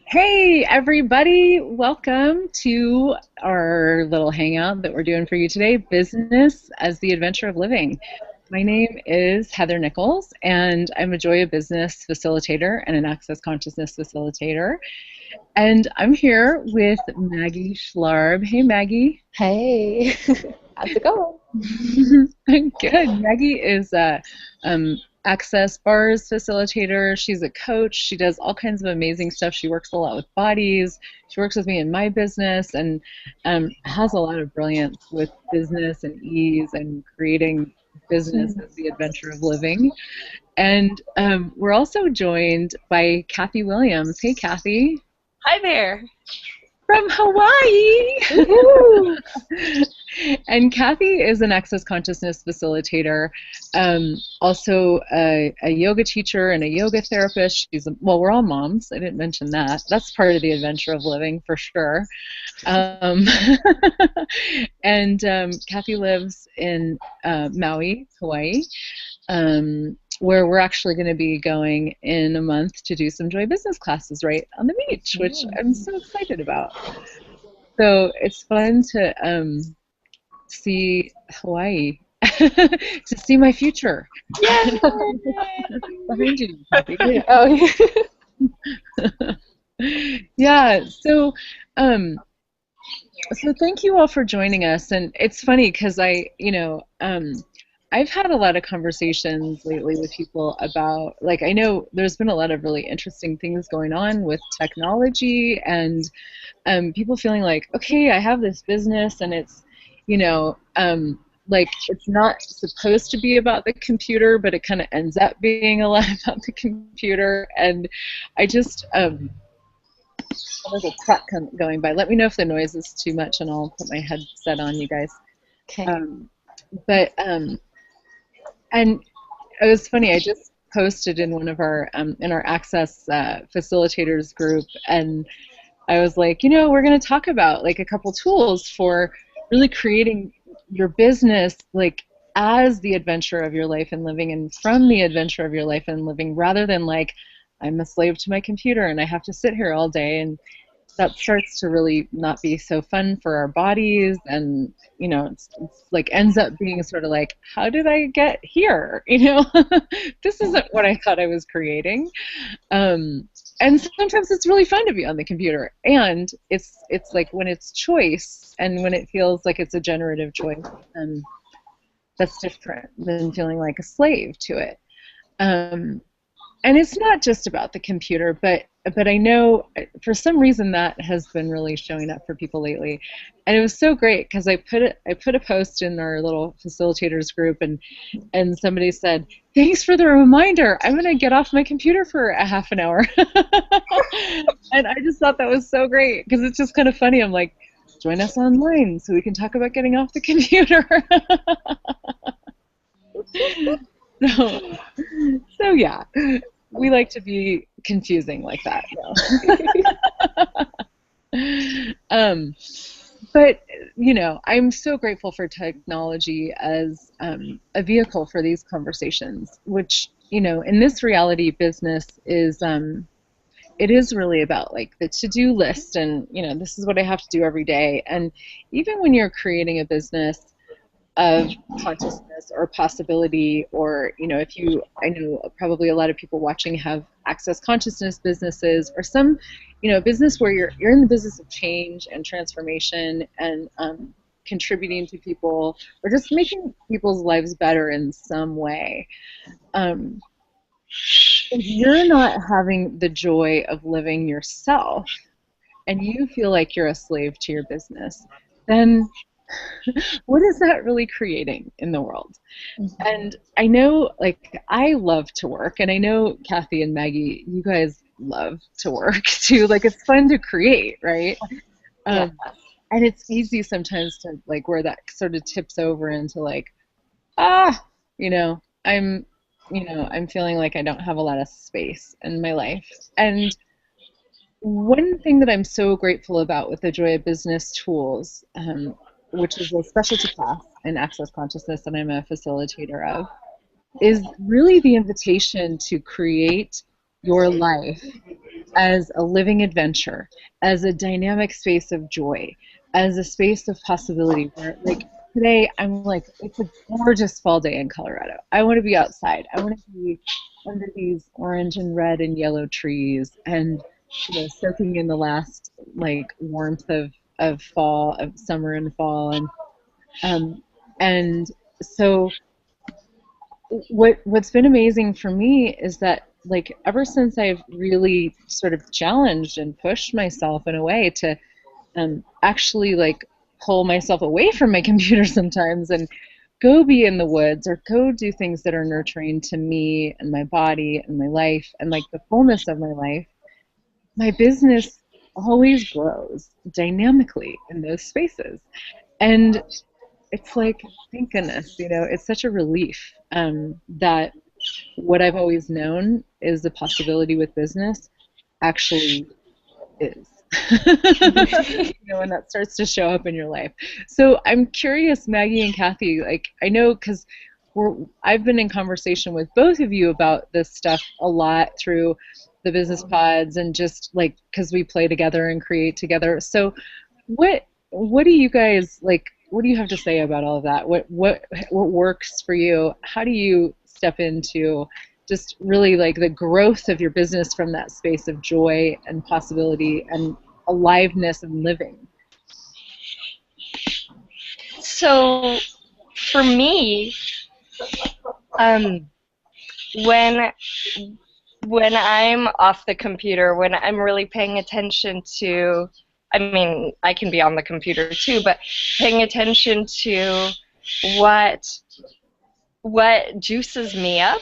Hey everybody, welcome to our little hangout that we're doing for you today, Business as the Adventure of Living. My name is Heather Nichols and I'm a Joy of Business facilitator and an Access Consciousness facilitator. And I'm here with Maggie Schlarb. Hey Maggie. Hey, how's it going? Good. Maggie is a Access Bars facilitator. She's a coach. She does all kinds of amazing stuff. She works a lot with bodies. She works with me in my business and has a lot of brilliance with business and ease and creating business as the adventure of living. And we're also joined by Kathy Williams. Hey, Kathy. Hi there. From Hawaii. Woohoo! And Kathy is an Access Consciousness facilitator, also a yoga teacher and a yoga therapist. Well, we're all moms. I didn't mention that. That's part of the adventure of living for sure. And Kathy lives in Maui, Hawaii, where we're actually going to be going in a month to do some Joy Business classes right on the beach, which I'm so excited about. So it's fun to see Hawaii, to see my future. Behind you. Oh, Yeah. So thank you all for joining us. And it's funny because I've had a lot of conversations lately with people about, like, I know there's been a lot of really interesting things going on with technology and people feeling like, okay, I have this business and it's, like it's not supposed to be about the computer, but it kind of ends up being a lot about the computer. And I just, there's a truck going by. Let me know if the noise is too much and I'll put my headset on, you guys. okay. And it was funny, I just posted in one of our, in our Access facilitators group, and I was like, we're going to talk about like a couple tools for really creating your business like as the adventure of your life and living, and from the adventure of your life and living, rather than like, I'm a slave to my computer and I have to sit here all day, and that starts to really not be so fun for our bodies. And it's like ends up being sort of like, how did I get here? This isn't what I thought I was creating. And sometimes it's really fun to be on the computer, and it's like when it's choice and when it feels like it's a generative choice, and that's different than feeling like a slave to it. And it's not just about the computer, but I know for some reason that has been really showing up for people lately. And it was so great because I put a post in our little facilitators group, and somebody said, thanks for the reminder. I'm going to get off my computer for a half an hour. And I just thought that was so great because it's just kind of funny. I'm like, join us online so we can talk about getting off the computer. So yeah, we like to be confusing like that. But I'm so grateful for technology as a vehicle for these conversations, which in this reality, business is it is really about like the to-do list, and this is what I have to do every day. And even when you're creating a business of consciousness or possibility, or I know probably a lot of people watching have Access Consciousness businesses, or some business where you're in the business of change and transformation and contributing to people, or just making people's lives better in some way. If you're not having the joy of living yourself and you feel like you're a slave to your business, then what is that really creating in the world? Mm-hmm. And I know, like, I love to work, and I know Kathy and Maggie, you guys love to work too. Like, it's fun to create, right? Yeah. And it's easy sometimes to like where that sort of tips over into like, I'm feeling like I don't have a lot of space in my life. And one thing that I'm so grateful about with the Joy of Business tools, which is a specialty class in Access Consciousness that I'm a facilitator of, is really the invitation to create your life as a living adventure, as a dynamic space of joy, as a space of possibility where, like, today I'm like, it's a gorgeous fall day in Colorado. I want to be outside. I want to be under these orange and red and yellow trees and, soaking in the last, like, warmth of fall, of summer and fall. Um, and so what's been amazing for me is that, like, ever since I've really sort of challenged and pushed myself in a way to actually, like, pull myself away from my computer sometimes and go be in the woods or go do things that are nurturing to me and my body and my life and, like, the fullness of my life, my business always grows dynamically in those spaces. And it's like, thank goodness, it's such a relief that what I've always known is the possibility with business actually is. When that starts to show up in your life. So I'm curious, Maggie and Kathy, like, I know because I've been in conversation with both of you about this stuff a lot through the business pods and just, like, because we play together and create together. So what do you guys, like, what do you have to say about all of that? What works for you? How do you step into just really, like, the growth of your business from that space of joy and possibility and aliveness and living? So for me, when I'm off the computer, when I'm really paying attention to, I mean, I can be on the computer too, but paying attention to what juices me up,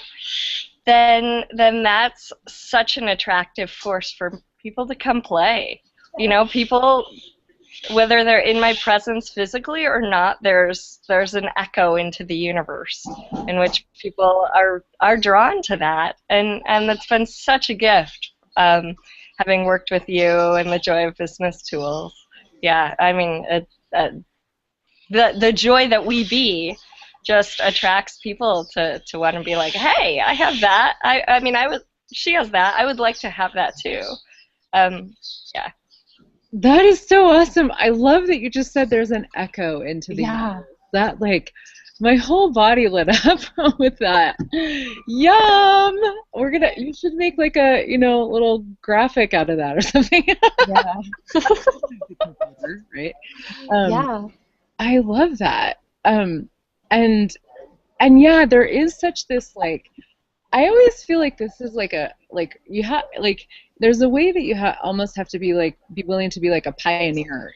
then that's such an attractive force for people to come play. People, whether they're in my presence physically or not, there's an echo into the universe in which people are drawn to that, and that's been such a gift, having worked with you and the Joy of Business tools. Yeah, I mean, the joy that we be just attracts people to want to be like, hey, I have that. I mean, she has that. I would like to have that too. Yeah. That is so awesome. I love that you just said there's an echo into the universe. That, like, my whole body lit up with that. Yum! You should make, like, a, little graphic out of that or something. Yeah. Right? Yeah. I love that. And yeah, there is such this, like, I always feel like this is like you have, like, there's a way that you almost have to be willing to be like a pioneer,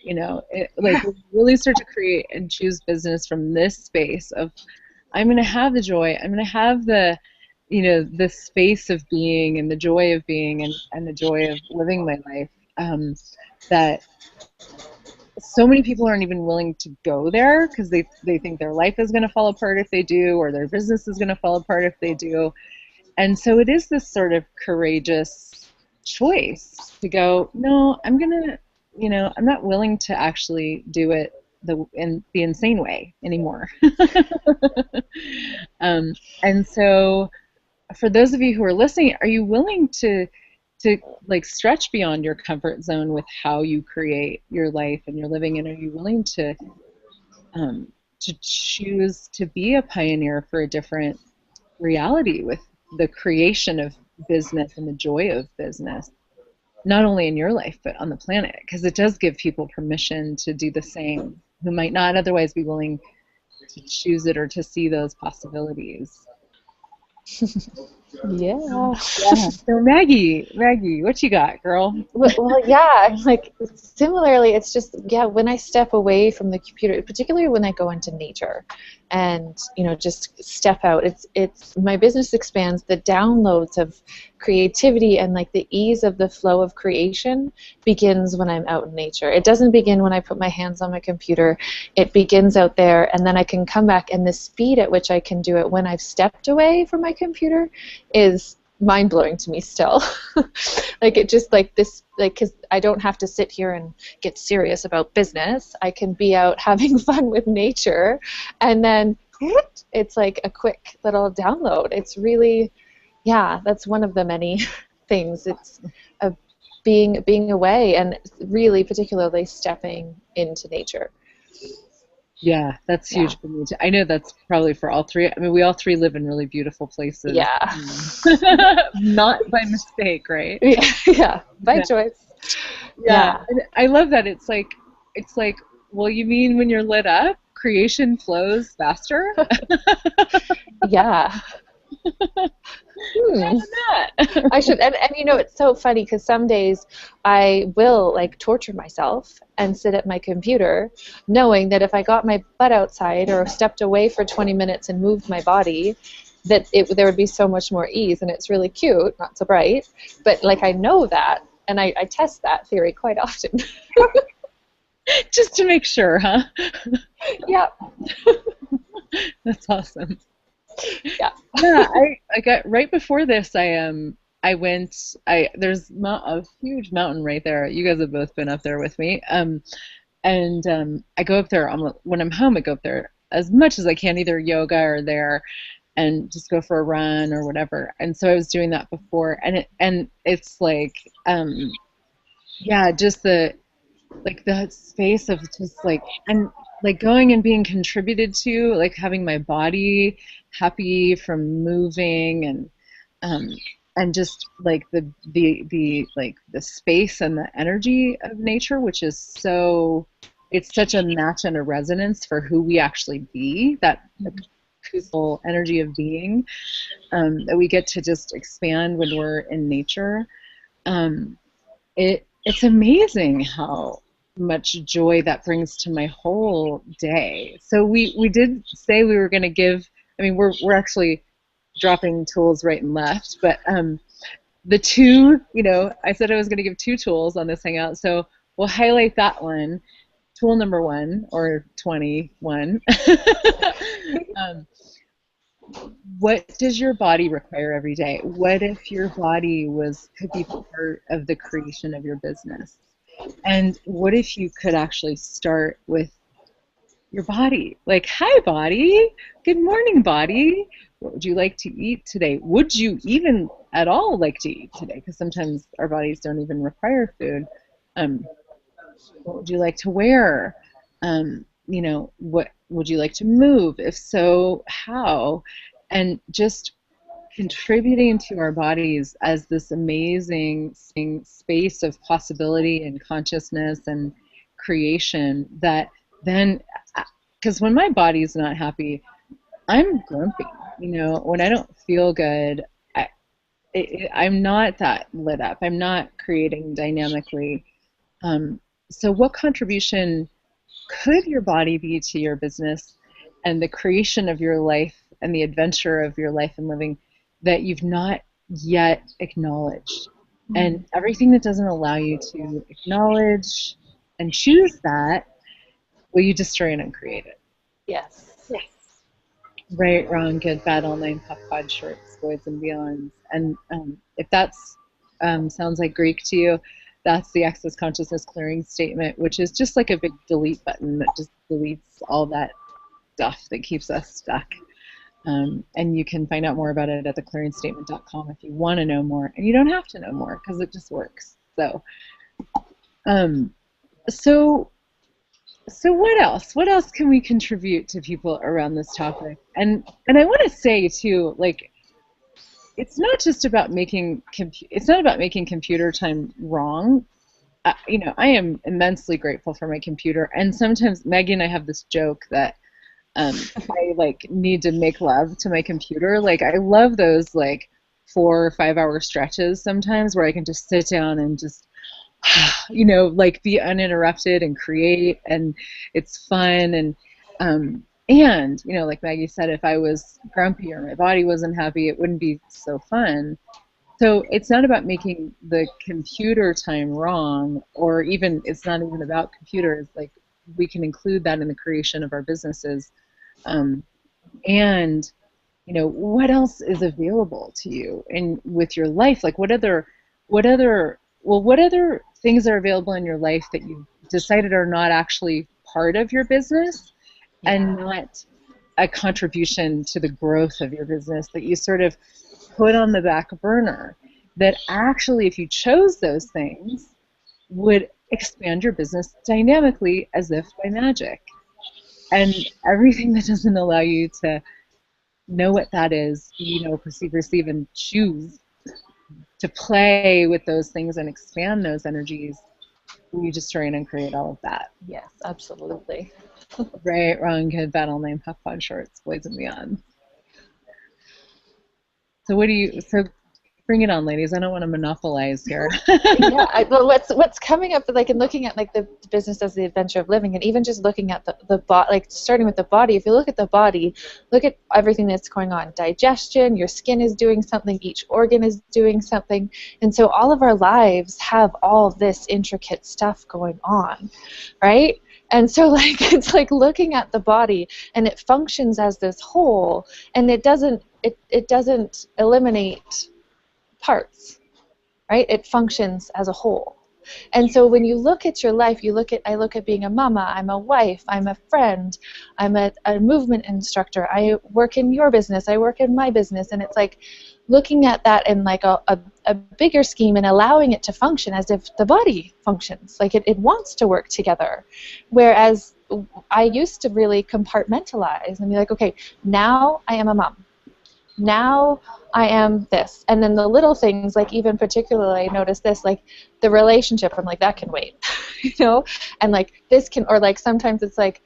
like, really start to create and choose business from this space of, I'm going to have the joy, I'm going to have the, the space of being and the joy of being and the joy of living my life, that so many people aren't even willing to go there because they think their life is going to fall apart if they do, or their business is going to fall apart if they do. And so it is this sort of courageous choice to go, no, I'm going to, I'm not willing to actually do it in the insane way anymore. And so for those of you who are listening, are you willing to like stretch beyond your comfort zone with how you create your life and your living, and are you willing to choose to be a pioneer for a different reality with the creation of business and the joy of business, not only in your life but on the planet, because it does give people permission to do the same who might not otherwise be willing to choose it or to see those possibilities. Yeah. So Maggie, what you got, girl? Well, yeah, like, similarly, it's just, when I step away from the computer, particularly when I go into nature and, just step out, it's my business expands. The downloads of creativity and, like, the ease of the flow of creation begins when I'm out in nature. It doesn't begin when I put my hands on my computer. It begins out there, and then I can come back, and the speed at which I can do it when I've stepped away from my computer is mind-blowing to me still. Like, it just, like, this, like, because I don't have to sit here and get serious about business. I can be out having fun with nature, and then it's like a quick little download. It's really, that's one of the many things. It's being away, and really particularly stepping into nature. Yeah, that's huge for me too. I know that's probably for all three. I mean, we all three live in really beautiful places. Yeah. Not by mistake, right? Yeah, by Yeah. choice. Yeah. And I love that. It's like, well, you mean when you're lit up, creation flows faster? Yeah. I should, and you know, it's so funny because some days I will like torture myself and sit at my computer knowing that if I got my butt outside or stepped away for 20 minutes and moved my body, that there would be so much more ease. And it's really cute, not so bright, but like I know that, and I test that theory quite often. Just to make sure, huh? Yeah. That's awesome. Yeah. Yeah, I got right before this. I went. There's a huge mountain right there. You guys have both been up there with me. I go up there when I'm home. I go up there as much as I can, either yoga or there, and just go for a run or whatever. And so I was doing that before, and it's like, yeah, just the space of just like, and like going and being contributed to, like having my body happy from moving, and just like the like the space and the energy of nature, which is it's such a match and a resonance for who we actually be, that peaceful energy of being, that we get to just expand when we're in nature. It's amazing how much joy that brings to my whole day. So we did say we were going to give, I mean, we're actually dropping tools right and left, but the two, you know, I said I was going to give 2 tools on this Hangout, so we'll highlight that one. Tool number 1, or 21. What does your body require every day? What if your body could be part of the creation of your business? And what if you could actually start with your body? Like, hi, body. Good morning, body. What would you like to eat today? Would you even at all like to eat today? Because sometimes our bodies don't even require food. What would you like to wear? You know, what would you like to move? If so, how? And just contributing to our bodies as this amazing space of possibility and consciousness and creation, that then, because when my body's not happy, I'm grumpy. You know, when I don't feel good, I'm not that lit up. I'm not creating dynamically. So what contribution could your body be to your business and the creation of your life and the adventure of your life and living that you've not yet acknowledged? And everything that doesn't allow you to acknowledge and choose that, will you destroy and uncreate it? Yes. Yes. Right, wrong, good, bad, all 9, pop, pod, shorts, boys and beyonds. And if that's sounds like Greek to you, that's the Access Consciousness Clearing Statement, which is just like a big delete button that just deletes all that stuff that keeps us stuck. And you can find out more about it at theclearingstatement.com if you want to know more. And you don't have to know more because it just works. So, so what else? What else can we contribute to people around this topic? And I want to say too, like, it's not just about making computer time wrong. You know, I am immensely grateful for my computer, and sometimes Maggie and I have this joke that I like need to make love to my computer. Like, I love those like 4 or 5 hour stretches sometimes where I can just sit down and just, you know, like be uninterrupted and create, and it's fun. And you know, like Maggie said, if I was grumpy or my body wasn't happy, it wouldn't be so fun. So it's not about making the computer time wrong, or even, it's not even about computers. Like, we can include that in the creation of our businesses. And, you know, what else is available to you with your life? Like, what other things are available in your life that you decided are not actually part of your business, and not a contribution to the growth of your business, that you sort of put on the back burner? that actually, if you chose those things, would expand your business dynamically as if by magic. And everything that doesn't allow you to know what that is, perceive, receive, and choose to play with those things and expand those energies, we destroy and uncreate all of that. Yes, absolutely. Right, wrong, good, bad, all name, puff, fun, shorts, boys and beyond. So bring it on, ladies. I don't want to monopolize here. Yeah, well, what's coming up, like in looking at like the business as the adventure of living, and even just looking at the body, like starting with the body. If you look at the body, look at everything that's going on. Digestion, your skin is doing something, each organ is doing something, and so all of our lives have all this intricate stuff going on, right? And so like it's like looking at the body, and it functions as this whole, and it doesn't eliminate parts, right? It functions as a whole. And so when you look at your life, I look at being a mama, I'm a wife, I'm a friend, I'm a movement instructor, I work in your business, I work in my business, and it's like looking at that in like a bigger scheme and allowing it to function as if the body functions, like it wants to work together. Whereas I used to really compartmentalize and be like, okay, now I am a mom. Now I am this. And then the little things, like even particularly I noticed this, like the relationship, I'm like, that can wait, and like this can, or like sometimes it's like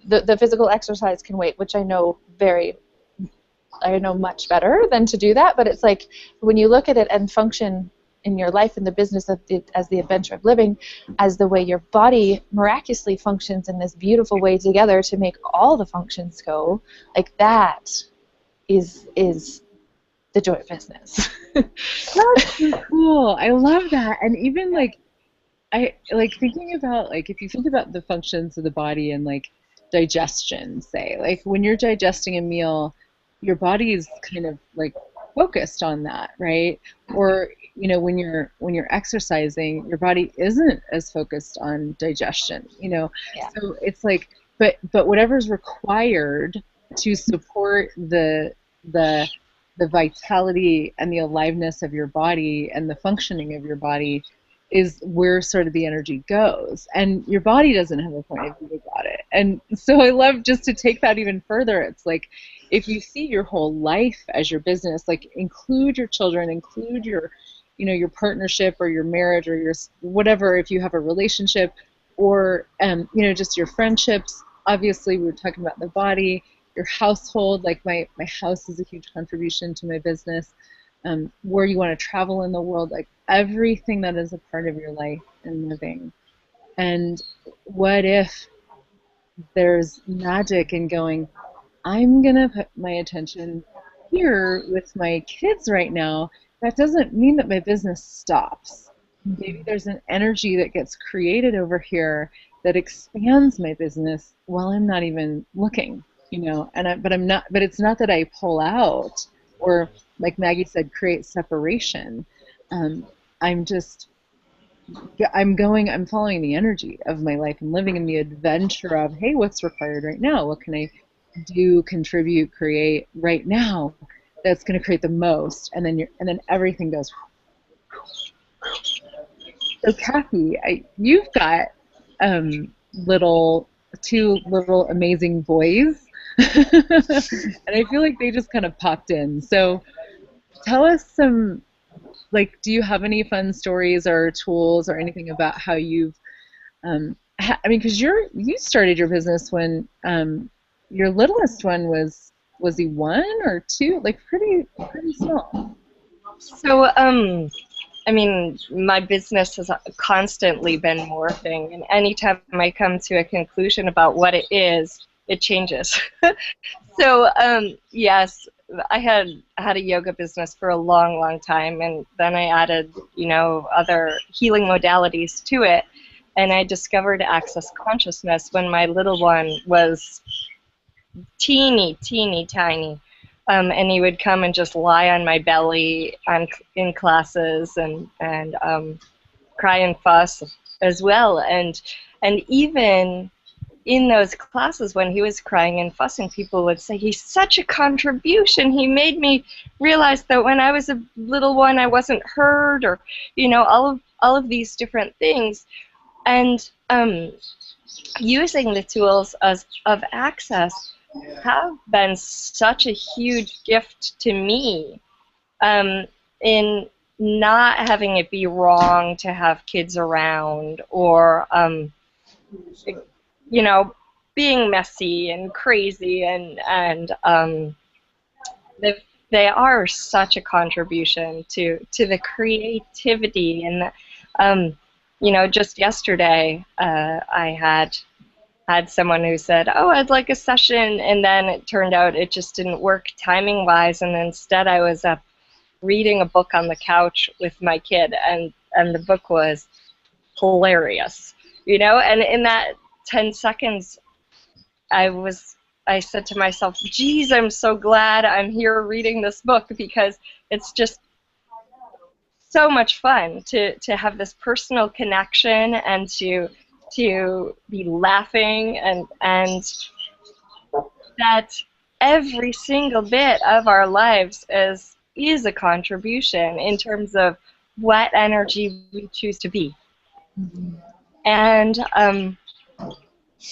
the physical exercise can wait, which I know much better than to do that, but it's like when you look at it and function in your life and the business as the adventure of living, as the way your body miraculously functions in this beautiful way together to make all the functions go, like that is the joy of business. That's so cool. I love that. And even like I like thinking about, like, if you think about the functions of the body and like digestion, say, like when you're digesting a meal, your body is kind of like focused on that, right? Or when you're exercising, your body isn't as focused on digestion, Yeah. So it's like, but whatever's required to support the vitality and the aliveness of your body and the functioning of your body is where sort of the energy goes, and your body doesn't have a point of view about it. And so I love just to take that even further. It's like, if you see your whole life as your business, like include your children, include your your partnership or your marriage or your whatever, if you have a relationship, or just your friendships. Obviously we were talking about the body, your household, like my house is a huge contribution to my business, where you want to travel in the world, like everything that is a part of your life and living. And what if there's magic in going, I'm going to put my attention here with my kids right now. That doesn't mean that my business stops. Maybe there's an energy that gets created over here that expands my business while I'm not even looking, but it's not that I pull out or, like Maggie said, create separation. I'm following the energy of my life and living in the adventure of, hey, what's required right now? What can I do, contribute, create right now that's going to create the most? And then everything goes. So Kathy, you've got two little amazing boys, and I feel like they just kind of popped in. So tell us some, like, do you have any fun stories or tools or anything about how you've, because you started your business when your littlest one was he 1 or 2, like pretty small. So, my business has constantly been morphing, and anytime I come to a conclusion about what it is, it changes. So, yes, I had a yoga business for a long, long time, and then I added, other healing modalities to it, and I discovered Access Consciousness when my little one was teeny tiny. And he would come and just lie on my belly in classes and cry and fuss as well. And even in those classes, when he was crying and fussing, people would say, he's such a contribution. He made me realize that when I was a little one, I wasn't heard, or, you know, all of these different things. And using the tools of access have been such a huge gift to me, in not having it be wrong to have kids around, or you know, being messy and crazy, and they are such a contribution to the creativity. And you know, just yesterday I had someone who said, oh, I'd like a session, and then it turned out it just didn't work timing wise, and instead I was up reading a book on the couch with my kid, and the book was hilarious, you know. And in that 10 seconds, I said to myself, geez, I'm so glad I'm here reading this book, because it's just so much fun to have this personal connection, and to be laughing, and that every single bit of our lives is a contribution in terms of what energy we choose to be. Mm-hmm. And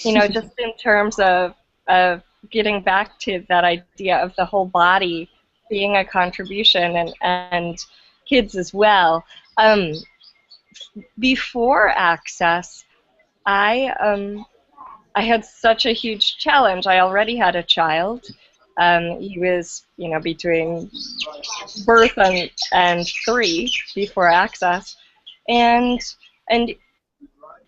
you know, just in terms of getting back to that idea of the whole body being a contribution, and kids as well. Before Access, I had such a huge challenge. I already had a child. He was, you know, between birth and 3 before Access, and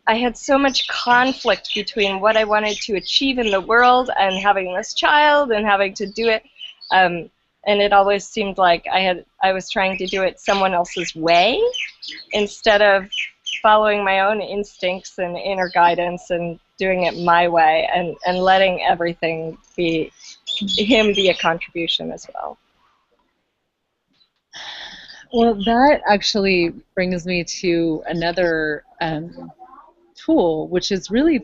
I had so much conflict between what I wanted to achieve in the world and having this child and having to do it. And it always seemed like I was trying to do it someone else's way instead of following my own instincts and inner guidance and doing it my way, and letting everything be a contribution as well. Well, that actually brings me to another tool, which is really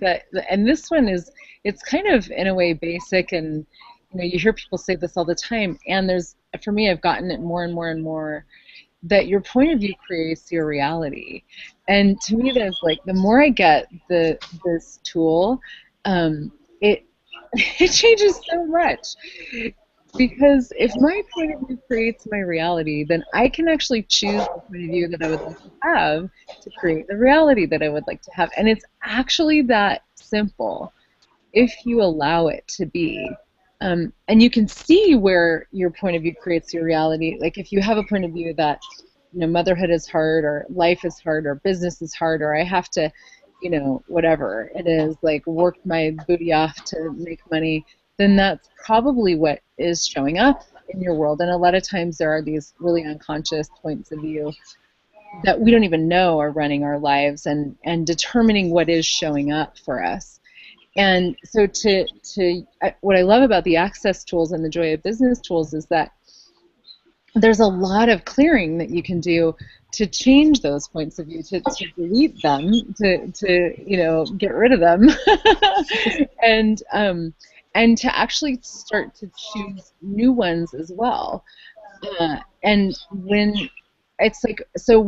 and this one it's kind of in a way basic, and you know, you hear people say this all the time, and for me, I've gotten it more and more and more, that your point of view creates your reality. And to me, there's like, the more I get this tool, it it changes so much. Because if my point of view creates my reality, then I can actually choose the point of view that I would like to have to create the reality that I would like to have. And it's actually that simple if you allow it to be. And you can see where your point of view creates your reality. Like if you have a point of view that, you know, motherhood is hard, or life is hard, or business is hard, or I have to, you know, whatever it is, like work my booty off to make money, then that's probably what is showing up in your world. And a lot of times there are these really unconscious points of view that we don't even know are running our lives and determining what is showing up for us. And so what I love about the Access tools and the Joy of Business tools is that there's a lot of clearing that you can do to change those points of view, to delete them, to you know, get rid of them, and to actually start to choose new ones as well. And when it's like, so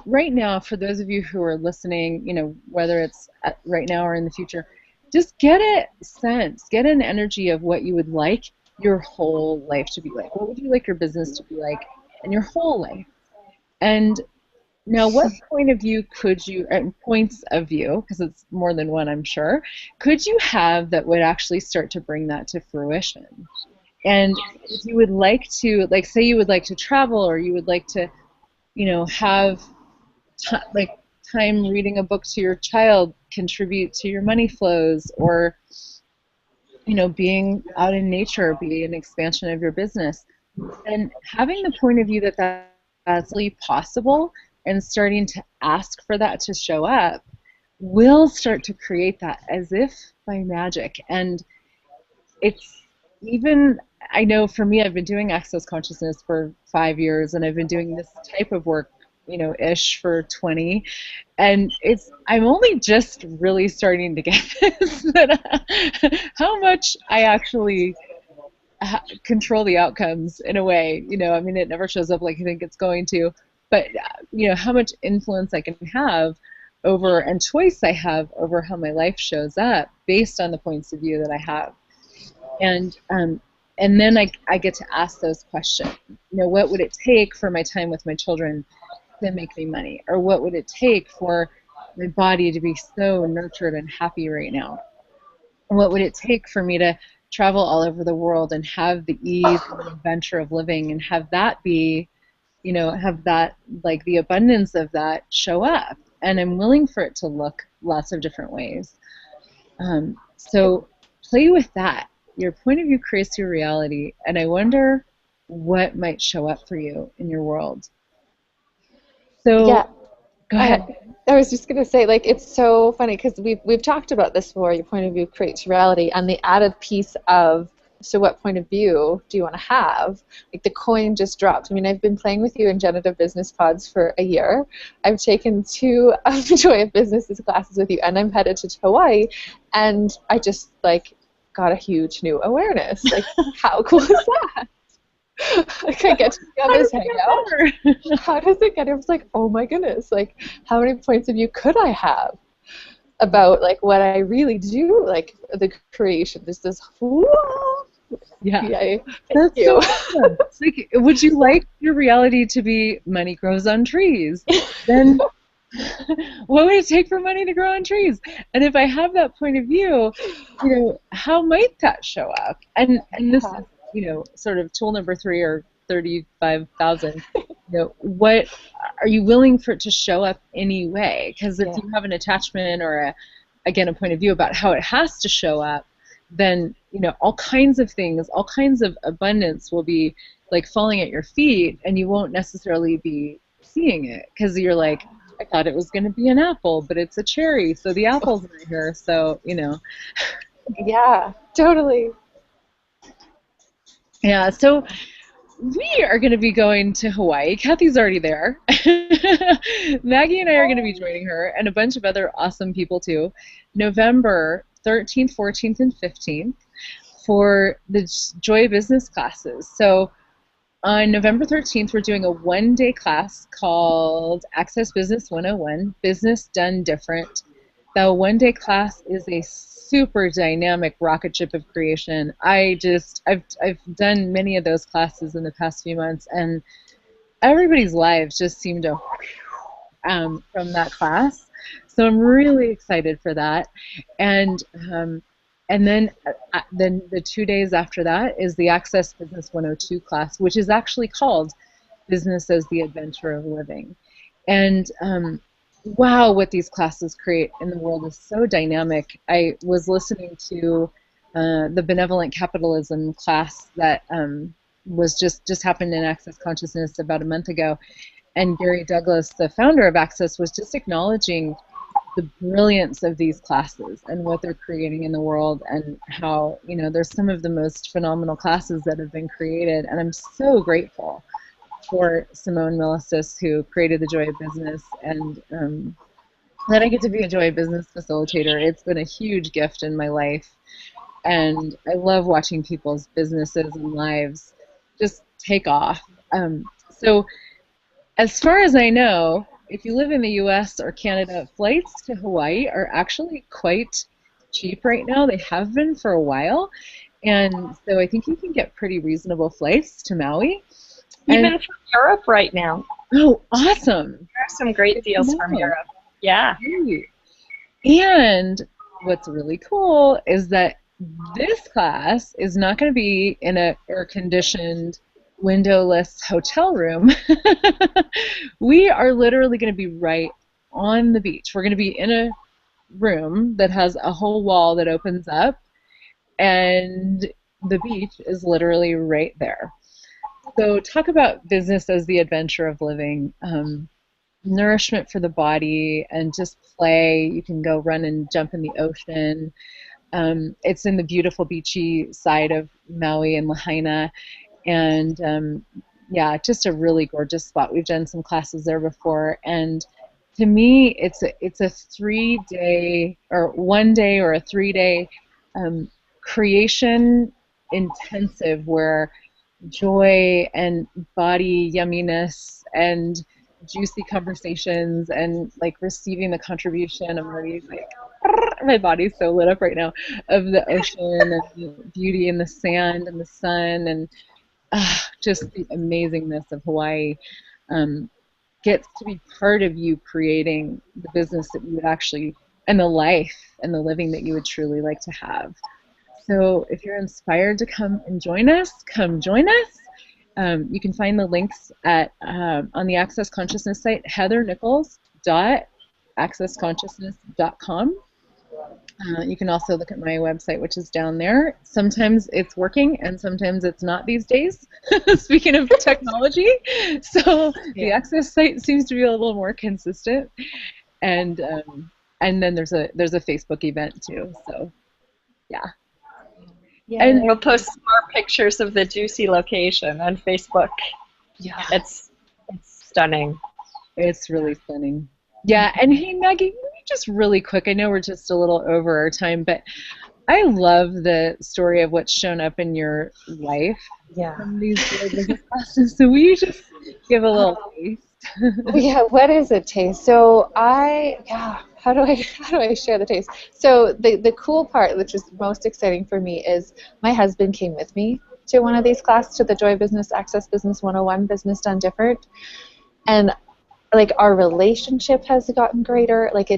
right now, for those of you who are listening, you know, whether it's right now or in the future, just get an energy of what you would like your whole life to be like. What would you like your business to be like, and your whole life? And now, what point of view could you, points of view, because it's more than one, I'm sure, could you have that would actually start to bring that to fruition? And if you would like to, like, say you would like to travel, or you would like to, you know, have time reading a book to your child contribute to your money flows, or, you know, being out in nature be an expansion of your business, and having the point of view that that's really possible, and starting to ask for that to show up, will start to create that as if by magic. And it's even, I know for me, I've been doing Access Consciousness for 5 years, and I've been doing this type of work ish for 20. And I'm only just really starting to get this, that how much I actually control the outcomes in a way. I mean, it never shows up like I think it's going to, but how much influence I can have over, and choice I have over how my life shows up based on the points of view that I have. And then I get to ask those questions. What would it take for my time with my children to make me money? Or what would it take for my body to be so nurtured and happy right now? What would it take for me to travel all over the world and have the ease and the adventure of living, and have that be, have that, like, the abundance of that show up? And I'm willing for it to look lots of different ways. So play with that. Your point of view creates your reality, and I wonder what might show up for you in your world. So yeah. Go ahead. I was just going to say, like, it's so funny because we've talked about this before. Your point of view creates reality, and the added piece of, so what point of view do you want to have? Like, the coin just dropped. I mean, I've been playing with you in Generative Business Pods for a year. I've taken 2 of the Joy of Business classes with you, and I'm headed to Hawaii, and I just, like, got a huge new awareness. Like, how cool is that? Like, I get to be on this hangout. How does it get? I was like, oh my goodness, like, how many points of view could I have about, like, what I really do, like, the creation? There's this, yeah. Yay. That's so awesome. It's like, would you like your reality to be money grows on trees? Then what would it take for money to grow on trees? And if I have that point of view, how might that show up? And this is, sort of tool number 3, or 35,000. What are you willing for it to show up anyway? Because if you have an attachment or a point of view about how it has to show up, then all kinds of things, all kinds of abundance will be, like, falling at your feet, and you won't necessarily be seeing it because you're like, I thought it was going to be an apple, but it's a cherry, so the apple's not here. So Yeah, totally. Yeah, so we are going to be going to Hawaii. Kathy's already there. Maggie and I are going to be joining her, and a bunch of other awesome people too, November 13th, 14th, and 15th for the Joy Business classes. So on November 13th, we're doing a 1-day class called Access Business 101, Business Done Different. The 1-day class is a super dynamic rocket ship of creation. I've done many of those classes in the past few months, and everybody's lives just seem to from that class. So I'm really excited for that. And then the 2 days after that is the Access Business 102 class, which is actually called Business as the Adventure of Living. And wow, what these classes create in the world is so dynamic. I was listening to the Benevolent Capitalism class that was just happened in Access Consciousness about a month ago. And Gary Douglas, the founder of Access, was just acknowledging the brilliance of these classes and what they're creating in the world, and how there's some of the most phenomenal classes that have been created. And I'm so grateful for Simone Milasas, who created the Joy of Business, and that I get to be a Joy of Business facilitator. It's been a huge gift in my life, and I love watching people's businesses and lives just take off. So as far as I know, if you live in the US or Canada, flights to Hawaii are actually quite cheap right now. They have been for a while. And so I think you can get pretty reasonable flights to Maui. Even from Europe right now. Oh, awesome. There are some great deals from Europe. Yeah. And what's really cool is that this class is not going to be in an air-conditioned, windowless hotel room. We are literally going to be right on the beach. We're going to be in a room that has a whole wall that opens up, and the beach is literally right there. So talk about business as the adventure of living, nourishment for the body, and just play. You can go run and jump in the ocean. It's in the beautiful beachy side of Maui and Lahaina. And yeah, just a really gorgeous spot. We've done some classes there before, and to me, it's a 3 day or 1 day or a 3 day creation intensive where joy and body yumminess and juicy conversations and like receiving the contribution. I'm already like, my body's so lit up right now, of the ocean and the beauty and the sand and the sun and just the amazingness of Hawaii gets to be part of you creating the business that you would actually, and the life and the living that you would truly like to have. So if you're inspired to come and join us, come join us. You can find the links at on the Access Consciousness site, heathernichols.accessconsciousness.com. You can also look at my website, which is down there. Sometimes it's working and sometimes it's not these days, speaking of technology. So the Access site seems to be a little more consistent. And then there's a Facebook event too. So yeah. Yeah, and we'll post more pictures of the juicy location on Facebook. Yeah. It's stunning. It's really stunning. Yeah, and hey, Maggie, just really quick, I know we're just a little over our time, but I love the story of what's shown up in your life from these business classes. So will you just give a little taste? Yeah, what is a taste? So how do I share the taste? So the cool part, which is most exciting for me, is my husband came with me to one of these classes, to the Joy Business Access Business 101, Business Done Different, and like our relationship has gotten greater. Like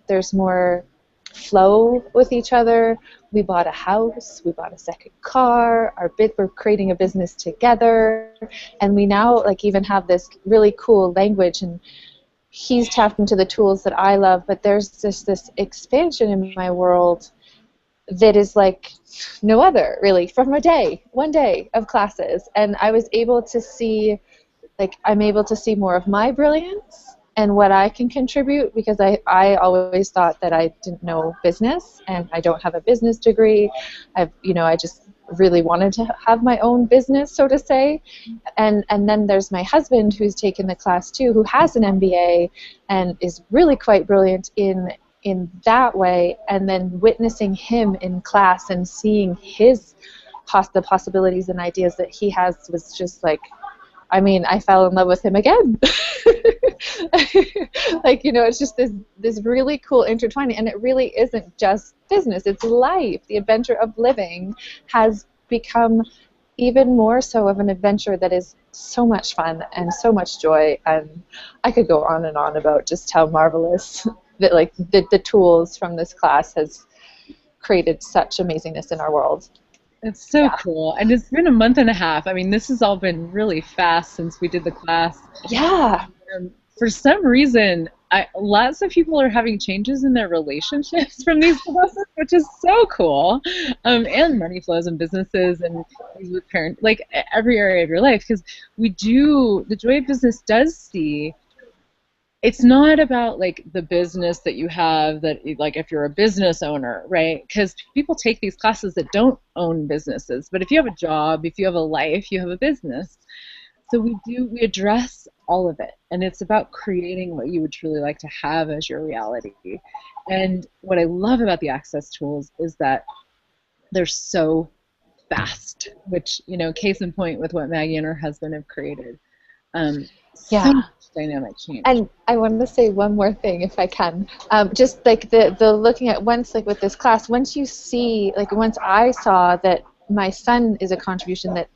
there's more flow with each other. We bought a house, we bought a second car, we're creating a business together, and we now like even have this really cool language, and he's tapped into the tools that I love, but there's this expansion in my world that is like no other, really, from one day of classes. And I was able to see, like, I'm able to see more of my brilliance and what I can contribute, because I always thought that I didn't know business, and I don't have a business degree. I just really wanted to have my own business, so to say. And then there's my husband, who's taken the class too, who has an MBA and is really quite brilliant in that way. And then witnessing him in class and seeing the possibilities and ideas that he has was just like, I mean, I fell in love with him again. Like, it's just this really cool intertwining, and it really isn't just business, it's life. The adventure of living has become even more so of an adventure that is so much fun and so much joy, and I could go on and on about just how marvelous that like the tools from this class has created such amazingness in our world. It's so cool. And it's been a month and a half. I mean, this has all been really fast since we did the class. Yeah. For some reason, lots of people are having changes in their relationships from these classes, which is so cool. And money flows in businesses and with parents, like every area of your life. Because the Joy of Business does see, it's not about like the business that you have, that like if you're a business owner, right? Because people take these classes that don't own businesses. But if you have a job, if you have a life, you have a business. So we address all of it, and it's about creating what you would truly like to have as your reality. And what I love about the Access tools is that they're so fast, which, case in point with what Maggie and her husband have created. So much dynamic change. And I wanted to say one more thing, if I can. Just like the looking at once, like with this class, once you see, like once I saw that my son is a contribution, that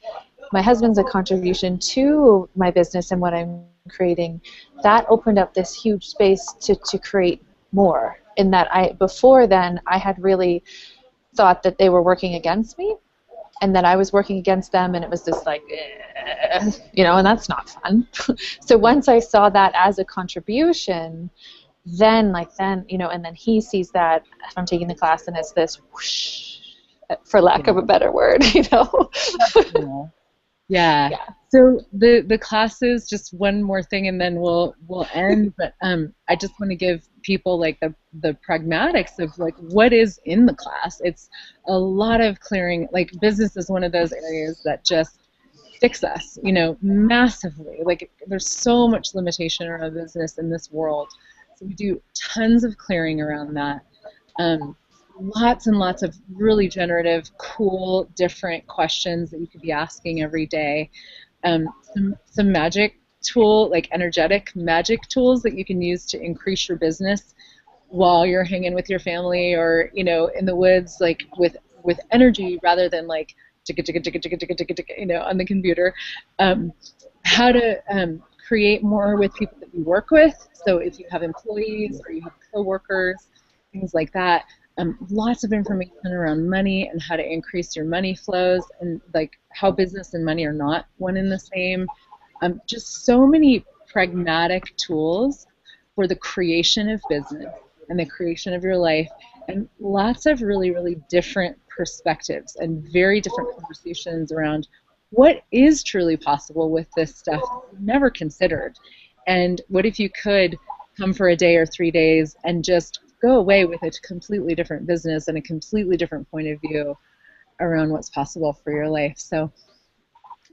my husband's a contribution to my business and what I'm creating, that opened up this huge space to create more. In that before then, I had really thought that they were working against me, and that I was working against them, and it was just like, and that's not fun. So once I saw that as a contribution, then, and then he sees that if I'm taking the class, and it's this whoosh, for lack of a better word, Yeah. So the classes, just one more thing, and then we'll end. But I just want to give people like the pragmatics of like what is in the class. It's a lot of clearing. Like business is one of those areas that just fix us, you know, massively. Like there's so much limitation around business in this world. So we do tons of clearing around that. Lots and lots of really generative, cool, different questions that you could be asking every day. Some magic tool, like energetic magic tools that you can use to increase your business while you're hanging with your family or, you know, in the woods, like with energy rather than like you know, on the computer. How to create more with people that you work with. So if you have employees or you have coworkers, things like that. Lots of information around money and how to increase your money flows and like how business and money are not one and the same. Just so many pragmatic tools for the creation of business and the creation of your life, and lots of really, really different perspectives and very different conversations around what is truly possible with this stuff that you never considered. And what if you could come for a day or 3 days and just go away with a completely different business and a completely different point of view around what's possible for your life. So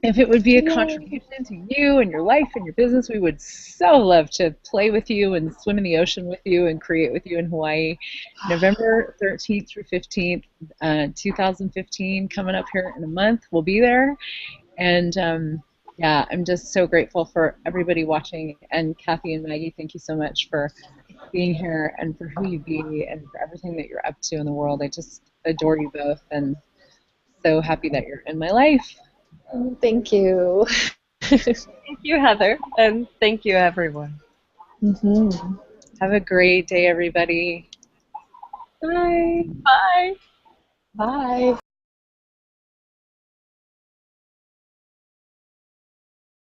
if it would be a contribution to you and your life and your business, we would so love to play with you and swim in the ocean with you and create with you in Hawaii. November 13th through 15th, 2015, coming up here in a month. We'll be there. And yeah, I'm just so grateful for everybody watching. And Kathy and Maggie, thank you so much for being here and for who you be and for everything that you're up to in the world. I just adore you both and so happy that you're in my life. Thank you. Thank you, Heather, and thank you, everyone. Mm-hmm. Have a great day, everybody. Bye. Bye. Bye.